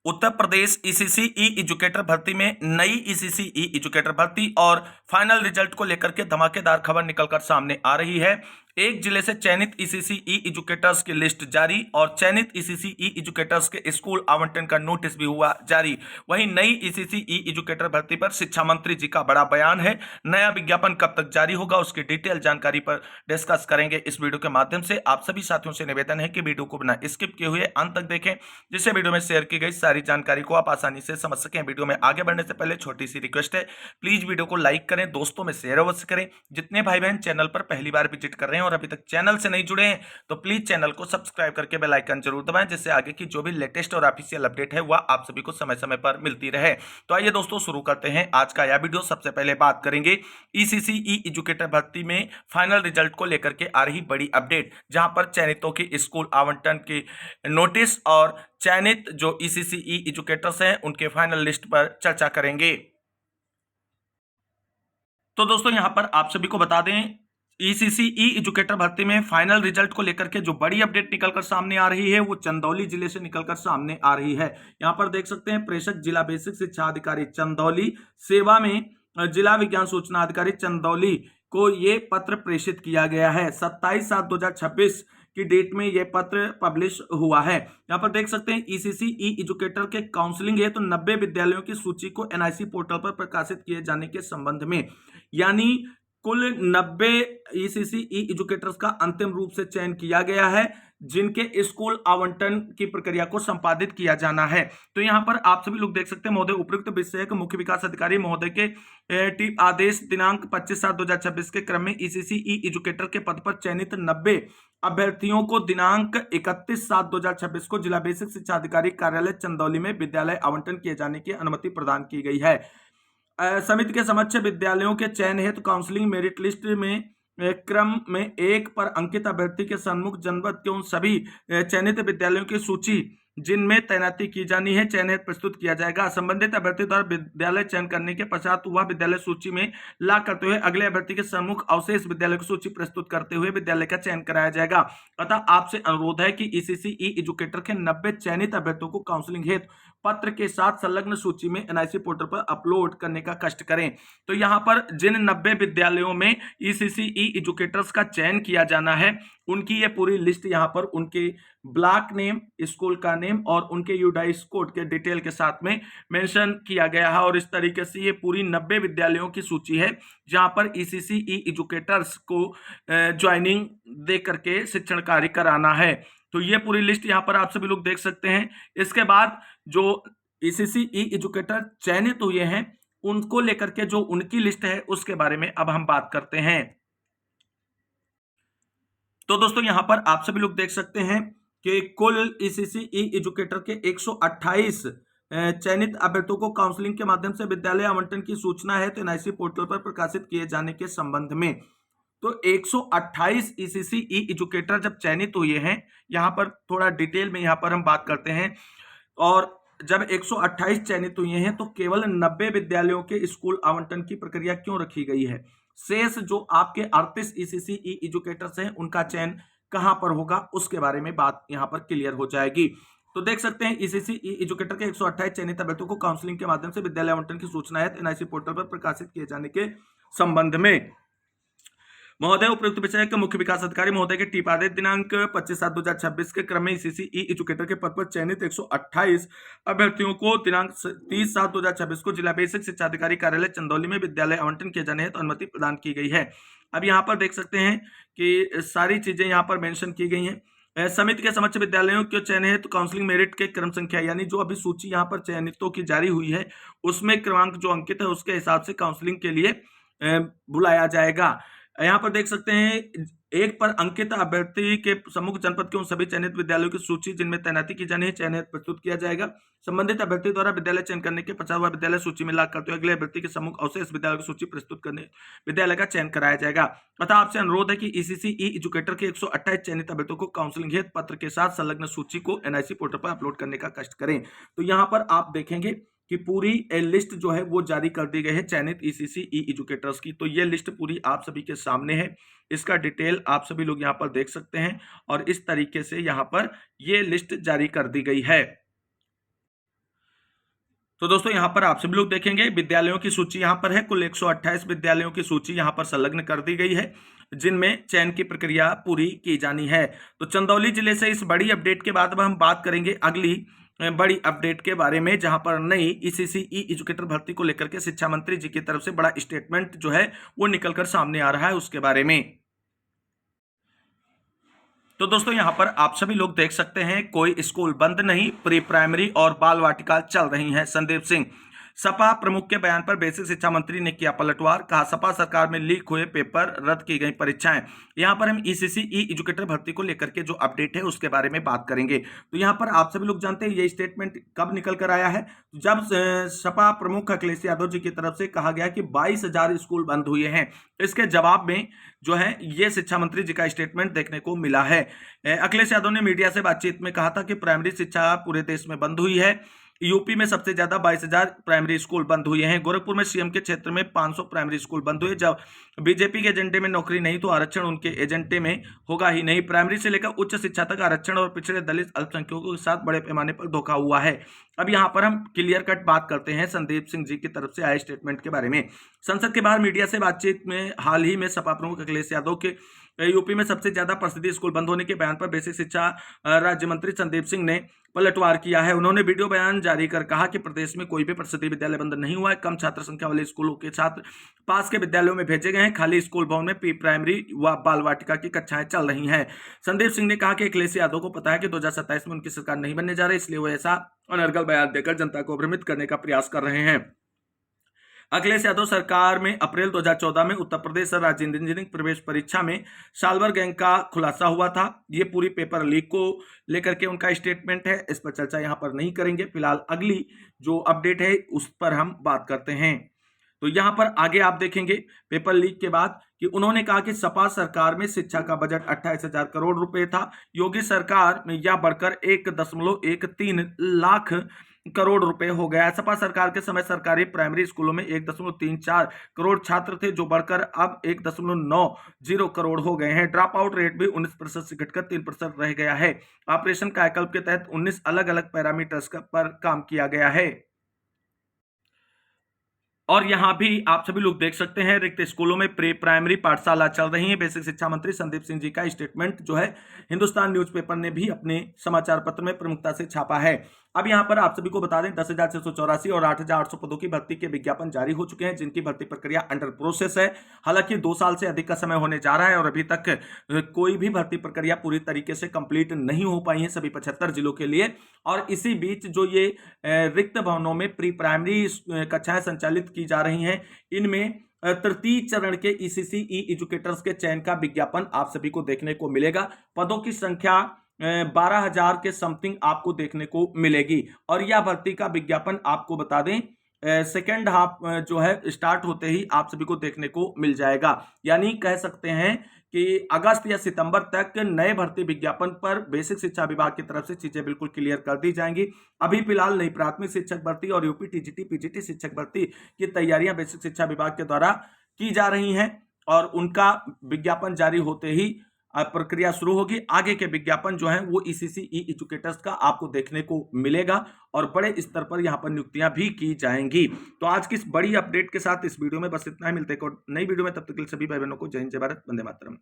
Uttar Pradesh ECC ई educator भर्ती में नई ईसीसी ई एजुकेटर भर्ती और फाइनल रिजल्ट को लेकर के धमाकेदार खबर निकलकर सामने आ रही है। एक जिले से चयनित ईसीसी ई एजुकेटर्स की लिस्ट जारी और चयनित ईसीसी ई एजुकेटर्स के स्कूल आवंटन का नोटिस भी हुआ जारी। वहीं नई ईसीसी ई एजुकेटर भर्ती पर शिक्षा मंत्री जी का बड़ा बयान है। नया विज्ञापन कब तक जारी होगा, उसकी डिटेल जानकारी पर डिस्कस करेंगे इस वीडियो के माध्यम से। आप सभी साथियों से निवेदन है कि वीडियो को बिना स्किप किए हुए अंत तक देखें, जिससे वीडियो में शेयर की गई सारी जानकारी को आप आसानी से समझ सकें। वीडियो में आगे बढ़ने से पहले छोटी सी रिक्वेस्ट है, प्लीज वीडियो को लाइक करें, दोस्तों में शेयर अवश्य करें। जितने भाई बहन चैनल पर पहली बार विजिट कर रहे हैं और अभी तक चैनल से नहीं जुड़े हैं तो प्लीज चैनल को सब्सक्राइब करके बेल आइकन जरूर दबाएं, जिससे आगे की जो भी लेटेस्ट और ऑफिशियल अपडेट है वह आप सभी को समय समय पर मिलती रहे। तो आइए दोस्तों शुरू करते हैं आज का यह वीडियो। सबसे पहले बात करेंगे ईसीसी ई एजुकेटर भर्ती में फाइनल रिजल्ट को लेकर के आ रही बड़ी अपडेट, जहां पर चयनितों की स्कूल आवंटन की नोटिस और चयनित जो ईसीसी ई एजुकेटर्स हैं उनके फाइनल लिस्ट पर चर्चा करेंगे। तो दोस्तों यहां पर आप सभी को बता दें, ईसीसी ई एजुकेटर भर्ती में फाइनल रिजल्ट को लेकर के जो बड़ी अपडेट निकलकर सामने आ रही है वो चंदौली जिले से निकलकर सामने आ रही है। यहां पर देख सकते हैं, प्रेषक जिला बेसिक शिक्षा अधिकारी चंदौली सेवा में जिला विज्ञान सूचना अधिकारी चंदौली को ये पत्र प्रेषित किया गया है। 27/7/2026 की डेट में यह पत्र पब्लिश हुआ है। यहाँ पर देख सकते हैं, ईसीसी ई एजुकेटर के काउंसलिंग है तो 90 विद्यालयों की सूची को एनआईसी पोर्टल पर प्रकाशित किए जाने के संबंध में, यानी कुल 90 ईसीसी ई एजुकेटर्स का अंतिम रूप से चयन किया गया है, जिनके स्कूल आवंटन की प्रक्रिया को संपादित किया जाना है। तो यहां पर आप सभी लोग देख सकते हैं, महोदय उपयुक्त विषय के मुख्य विकास अधिकारी महोदय के आदेश दिनांक 25/7/2026 के क्रम में ईसीसी ई एजुकेटर के पद पर चयनित 90 अभ्यर्थियों को दिनांक 31/7/2026 को जिला बेसिक शिक्षा अधिकारी कार्यालय चंदौली में विद्यालय आवंटन किए जाने की अनुमति प्रदान की गई है। समिति के समक्ष विद्यालयों के चयन हेतु काउंसलिंग मेरिट लिस्ट में क्रम में 1 पर अंकित अभ्यर्थी के सन्मुख जनपद के उन सभी चयनित विद्यालयों की सूची जिनमें तैनाती की जानी है चयन हेतु प्रस्तुत किया जाएगा। संबंधित अभ्यर्थी द्वारा विद्यालय चयन करने के पश्चात वह विद्यालय सूची में ला करते हुए अगले अभ्यर्थी के सन्मुख अवशेष विद्यालय की सूची प्रस्तुत करते हुए विद्यालय का चयन कराया जाएगा। अतः आपसे अनुरोध है कि ईसीसी ई एजुकेटर के 90 चयनित अभ्यर्थियों को काउंसलिंग हेतु पत्र के साथ संलग्न सूची में एनआईसी पोर्टल पर अपलोड करने का कष्ट करें। तो यहां पर जिन 90 विद्यालयों में ईसीसी ई एजुकेटर्स का चयन किया जाना है उनकी ये पूरी लिस्ट यहां पर उनके ब्लॉक नेम, स्कूल का नेम और उनके यूडाइस कोड के डिटेल के साथ में मेंशन किया गया है। और इस तरीके से ये पूरी 90 विद्यालयों की सूची है जहां पर ईसीसी ई एजुकेटर्स को ज्वाइनिंग दे करके शिक्षण कार्य कराना है। तो ये पूरी लिस्ट यहां पर आप सभी लोग देख सकते हैं। इसके बाद जो ईसीसी ई एजुकेटर चयनित हुए हैं उनको लेकर के जो उनकी लिस्ट है उसके बारे में अब हम बात करते हैं। तो दोस्तों यहां पर आप सभी लोग देख सकते हैं कि कुल ईसीसी ई एजुकेटर के 128 चयनित अभ्यर्थियों को काउंसलिंग के माध्यम से विद्यालय आवंटन की सूचना है तो एनआईसी पोर्टल पर प्रकाशित किए जाने के संबंध में। तो 128 ईसीसी ई एजुकेटर जब चयनित हुए हैं, यहां पर थोड़ा डिटेल में यहां पर हम बात करते हैं। और जब 128 चयनित हुए हैं तो केवल 90 विद्यालयों के स्कूल आवंटन की प्रक्रिया क्यों रखी गई है? शेष जो आपके 38 ईसीसी ई एजुकेटर्स हैं उनका चयन कहां पर होगा उसके बारे में बात यहां पर क्लियर हो जाएगी। तो देख सकते हैं, ईसीसी ई एजुकेटर के 128 चयनित अभ्यर्थियों को काउंसलिंग के माध्यम से विद्यालय आवंटन की सूचना है एनआईसी पोर्टल पर प्रकाशित किए जाने के संबंध में महोदय उपयुक्त विषय के मुख्य विकास अधिकारी महोदय के टीप आदेश दिनांक 25/7/2026 के क्रम में ईसीसी ई एजुकेटर के पद पर चयनित 128 अभ्यर्थियों को दिनांक 30/7/2026 को जिला बेसिक शिक्षा अधिकारी कार्यालय चंदौली में विद्यालय आवंटन किए जाने हेतु अनुमति प्रदान की गई है। अब यहाँ पर देख सकते हैं कि सारी चीजें यहाँ पर मेंशन की गई हैं। समिति के समक्ष विद्यालयों के चयन हेतु काउंसलिंग मेरिट के क्रम संख्या, यानी जो अभी सूची यहाँ पर चयनितों की जारी हुई है उसमें क्रमांक जो अंकित है उसके हिसाब से काउंसलिंग के लिए बुलाया जाएगा। यहाँ पर देख सकते हैं, 1 पर अंकित अभ्यर्थी के सम्मुख जनपद के उन सभी चयनित विद्यालयों की सूची जिनमें तैनाती की जानी है चयन हेतु प्रस्तुत किया जाएगा। संबंधित अभ्यर्थी द्वारा विद्यालय चयन करने के पश्चात वह विद्यालय सूची में ला करते हुए अगले अभ्यर्थी के सम्मुख अवशेष विद्यालय की सूची प्रस्तुत करने विद्यालय का चयन कराया जाएगा। अतः आपसे अनुरोध है कि ईसीसी ई एजुकेटर के 128 चयनित अभ्यर्थियों को काउंसलिंग हेतु पत्र के साथ संलग्न सूची को एनआईसी पोर्टल पर अपलोड करने का कष्ट करें। तो यहाँ पर आप देखेंगे कि पूरी लिस्ट जो है वो जारी कर दी गई है चयनित ईसीसी ई एजुकेटर्स की। तो ये लिस्ट पूरी आप सभी के सामने है, इसका डिटेल आप सभी लोग यहाँ पर देख सकते हैं और इस तरीके से यहाँ पर ये लिस्ट जारी कर दी गई है। तो दोस्तों यहाँ पर आप सभी लोग देखेंगे विद्यालयों की सूची यहाँ पर है। कुल 128 विद्यालयों की सूची यहाँ पर संलग्न कर दी गई है, जिनमें चयन की प्रक्रिया पूरी की जानी है। तो चंदौली जिले से इस बड़ी अपडेट के बाद अब हम बात करेंगे अगली बड़ी अपडेट के बारे में, जहां पर नई ईसीसी ई एजुकेटर भर्ती को लेकर के शिक्षा मंत्री जी की तरफ से बड़ा स्टेटमेंट जो है वो निकलकर सामने आ रहा है, उसके बारे में। तो दोस्तों यहाँ पर आप सभी लोग देख सकते हैं, कोई स्कूल बंद नहीं, प्री प्राइमरी और बाल वाटिका चल रही हैं। संदीप सिंह, सपा प्रमुख के बयान पर बेसिक शिक्षा मंत्री ने किया पलटवार, कहा सपा सरकार में लीक हुए पेपर, रद्द की गई परीक्षाएं। यहाँ पर हम ईसीसी ई एजुकेटर भर्ती को लेकर के जो अपडेट है उसके बारे में बात करेंगे। तो यहाँ पर आप सभी लोग जानते हैं ये स्टेटमेंट कब निकल कर आया है, जब सपा प्रमुख अखिलेश यादव जी की तरफ से कहा गया कि 22,000 स्कूल बंद हुए हैं। इसके जवाब में जो है ये शिक्षा मंत्री जी का स्टेटमेंट देखने को मिला है। अखिलेश यादव ने मीडिया से बातचीत में कहा था कि प्राइमरी शिक्षा पूरे देश में बंद हुई है। यूपी में सबसे ज्यादा 22,000 प्राइमरी स्कूल बंद हुए हैं। गोरखपुर में सीएम के क्षेत्र में 500 प्राइमरी स्कूल बंद हुए। जब बीजेपी के एजेंडे में नौकरी नहीं तो आरक्षण उनके एजेंडे में होगा ही नहीं। प्राइमरी से लेकर उच्च शिक्षा तक आरक्षण और पिछड़े दलित अल्पसंख्यकों के साथ बड़े पैमाने पर धोखा हुआ है। अब यहाँ पर हम क्लियर कट बात करते हैं संदीप सिंह जी की तरफ से आए स्टेटमेंट के बारे में। संसद के बाहर मीडिया से बातचीत में हाल ही में सपा प्रमुख अखिलेश यादव के यूपी में सबसे ज्यादा प्रसिद्ध स्कूल बंद होने के बयान पर बेसिक शिक्षा राज्य मंत्री संदीप सिंह ने पलटवार किया है। उन्होंने वीडियो बयान जारी कर कहा कि प्रदेश में कोई भी प्रसिद्ध विद्यालय बंद नहीं हुआ है। कम छात्र संख्या वाले स्कूलों के छात्र पास के विद्यालयों में भेजे गए हैं। खाली स्कूल भवन में प्री प्राइमरी व बाल वाटिका की कक्षाएं चल रही हैं। संदीप सिंह ने कहा कि अखिलेश यादव को पता है कि 2027 में उनकी सरकार नहीं बनने जा रही, इसलिए वो ऐसा अनर्गल बयान देकर जनता को भ्रमित करने का प्रयास कर रहे हैं। अखिलेश यादव सरकार में अप्रैल 2014 में उत्तर प्रदेश राज्य इंजीनियरिंग प्रवेश परीक्षा में साल्वर गैंग का खुलासा हुआ था। ये पूरी पेपर लीक को लेकर के उनका स्टेटमेंट है, इस पर चर्चा यहां पर नहीं करेंगे। फिलहाल अगली जो अपडेट है उस पर हम बात करते हैं। तो यहां पर आगे आप देखेंगे पेपर लीक के बाद कि उन्होंने कहा कि सपा सरकार में शिक्षा का बजट 28,000 करोड़ रुपए था। योगी सरकार में यह बढ़कर 1.13 लाख करोड़ रुपए हो गया है। सपा सरकार के समय सरकारी प्राइमरी स्कूलों में 1.34 करोड़ छात्र थे, जो बढ़कर अब 1.90 करोड़ हो गए हैं। ड्रॉप आउट रेट भी 19% से घटकर 3% रह गया है। ऑपरेशन कायाकल्प के तहत 19 अलग अलग पैरामीटर्स पर काम किया गया है। और यहां भी आप सभी लोग देख सकते हैं रिक्त स्कूलों में प्री प्राइमरी पाठशाला चल रही है। बेसिक शिक्षा मंत्री संदीप सिंह जी का स्टेटमेंट जो है हिंदुस्तान न्यूज़पेपर ने भी अपने समाचार पत्र में प्रमुखता से छापा है। अब यहां पर आप सभी को बता दें 10,684 और 8,800 पदों की भर्ती के विज्ञापन जारी हो चुके हैं, जिनकी भर्ती प्रक्रिया अंडर प्रोसेस है। हालांकि 2 साल से अधिक का समय होने जा रहा है और अभी तक कोई भी भर्ती प्रक्रिया पूरी तरीके से कंप्लीट नहीं हो पाई है सभी 75 जिलों के लिए। और इसी बीच जो ये रिक्त भवनों में प्री प्राइमरी कक्षाएं संचालित की जा रही हैं, इनमें तृतीय चरण के ईसीसी ई एजुकेटर्स के चयन का विज्ञापन आप सभी को देखने को मिलेगा। पदों की संख्या 12,000 के समथिंग आपको देखने को मिलेगी। और यह भर्ती का विज्ञापन आपको बता दें सेकेंड हाफ जो है स्टार्ट होते ही आप सभी को देखने को मिल जाएगा। यानी कह सकते हैं कि अगस्त या सितंबर तक नए भर्ती विज्ञापन पर बेसिक शिक्षा विभाग की तरफ से चीजें बिल्कुल क्लियर कर दी जाएंगी। अभी फिलहाल नई प्राथमिक शिक्षक भर्ती और यूपी टीजीटी पीजीटी शिक्षक भर्ती की तैयारियां बेसिक शिक्षा विभाग के द्वारा की जा रही हैं और उनका विज्ञापन जारी होते ही प्रक्रिया शुरू होगी। आगे के विज्ञापन जो है वो ईसीसी ई एजुकेटर्स का आपको देखने को मिलेगा और बड़े स्तर पर यहां पर नियुक्तियां भी की जाएंगी। तो आज की इस बड़ी अपडेट के साथ इस वीडियो में बस इतना ही। मिलते हैं नई वीडियो में, तब तक के लिए सभी भाई बहनों को जय हिंद, जय भारत, वंदे मातरम।